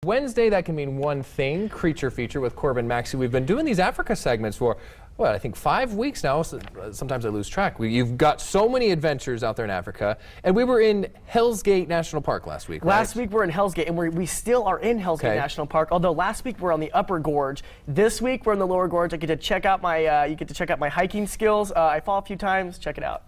Wednesday, that can mean one thing, Creature Feature with Corbin Maxey. We've been doing these Africa segments for, well, I think 5 weeks now. Sometimes I lose track. You've got so many adventures out there in Africa. And we were in Hell's Gate National Park last week, right? Last week we're in Hell's Gate, and we still are in Hell's Gate National Park, although last week we're on the Upper Gorge. This week we're in the Lower Gorge. I get to check out my, you get to check out my hiking skills. I fall a few times. Check it out.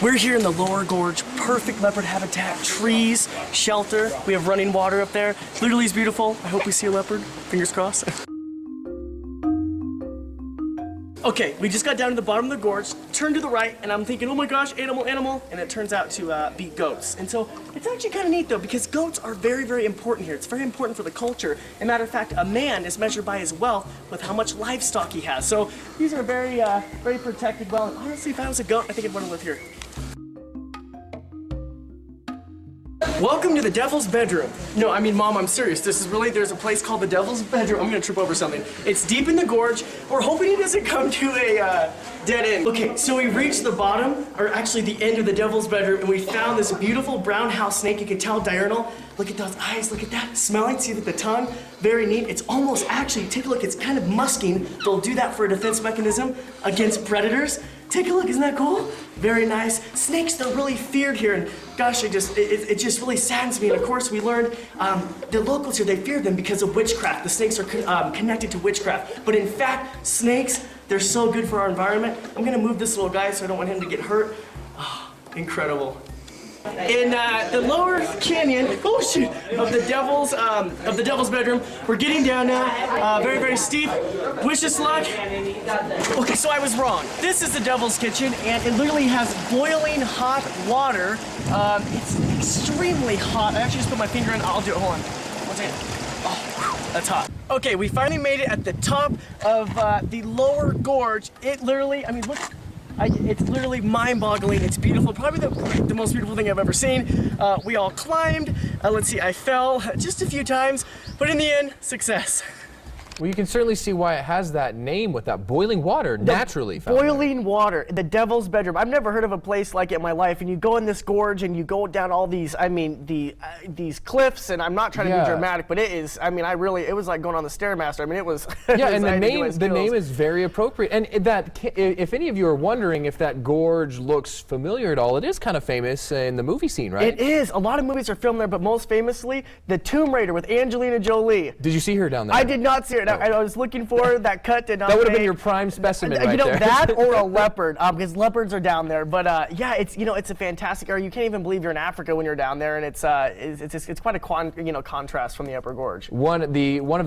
We're here in the Lower Gorge, perfect leopard habitat, trees, shelter. We have running water up there. Literally is beautiful. I hope we see a leopard. Fingers crossed. Okay, we just got down to the bottom of the gorge, turned to the right, and I'm thinking, oh my gosh, animal, animal, and it turns out to be goats. And so it's actually kind of neat though, because goats are very, very important here. It's very important for the culture. As a matter of fact, a man is measured by his wealth with how much livestock he has. So these are very, very protected well. And honestly, if I was a goat, I think I'd want to live here. Welcome to the Devil's Bedroom. No, I mean, Mom, I'm serious. This is really, there's a place called the Devil's Bedroom. I'm gonna trip over something. It's deep in the gorge. We're hoping it doesn't come to a dead end. Okay, so we reached the bottom, or actually the end of the Devil's Bedroom, and we found this beautiful brown house snake. You can tell diurnal. Look at those eyes, look at that. Smelling, see the tongue, very neat. It's almost, actually, take a look, it's kind of musking. They'll do that for a defense mechanism against predators. Take a look, isn't that cool? Very nice. Snakes, they're really feared here, and gosh, it just really saddens me. And of course, we learned the locals here, they feared them because of witchcraft. The snakes are connected to witchcraft. But in fact, snakes, they're so good for our environment. I'm gonna move this little guy so I don't want him to get hurt. Oh, incredible. In the lower canyon, oh shoot, of the Devil's Bedroom, we're getting down now. Very, very steep. Wish us luck. Okay, so I was wrong. This is the Devil's Kitchen, and it literally has boiling hot water. It's extremely hot. I actually just put my finger in. I'll do it. Hold on. One second. Oh, that's hot. Okay, we finally made it at the top of the Lower Gorge. It literally, I mean, look. It's literally mind-boggling. It's beautiful. Probably the most beautiful thing I've ever seen. We all climbed. Let's see, I fell just a few times, but in the end, success. Well, you can certainly see why it has that name with that boiling water naturally found boiling water, the Devil's Bedroom. I've never heard of a place like it in my life. And you go in this gorge and you go down all these, I mean, these cliffs. And I'm not trying to be dramatic, but it is. I mean, it was like going on the Stairmaster. I mean, it was. Yeah, and the name is very appropriate. And that, if any of you are wondering if that gorge looks familiar at all, it is kind of famous in the movie scene, right? It is. A lot of movies are filmed there, but most famously, The Tomb Raider with Angelina Jolie. Did you see her down there? I did not see her. I was looking for that cut. Did not. That would have been your prime specimen right there. That or a leopard, because leopards are down there. But yeah, it's it's a fantastic area. You can't even believe you're in Africa when you're down there, and it's quite a contrast from the Upper Gorge. One of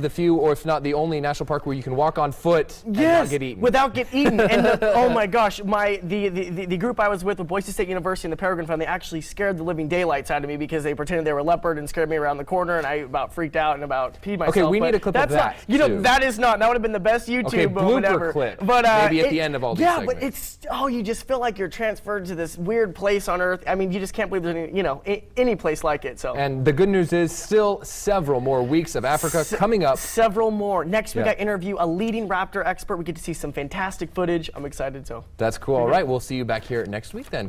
the few, or if not the only, national park where you can walk on foot and not get eaten. Without getting eaten. And oh my gosh, the group I was with Boise State University and the Peregrine Fund, they actually scared the living daylights out of me because they pretended they were a leopard and scared me around the corner, and I about freaked out and about peed myself. Okay, we need a clip of that. That is not. That would have been the best YouTube moment ever. Clip. But maybe at the end of all these segments. But it's you just feel like you're transferred to this weird place on Earth. I mean, you just can't believe there's any place like it. So. And the good news is still several more weeks of Africa coming up. Several more. Next week I interview a leading raptor expert. We get to see some fantastic footage. I'm excited. So. That's cool. All right, we'll see you back here next week then.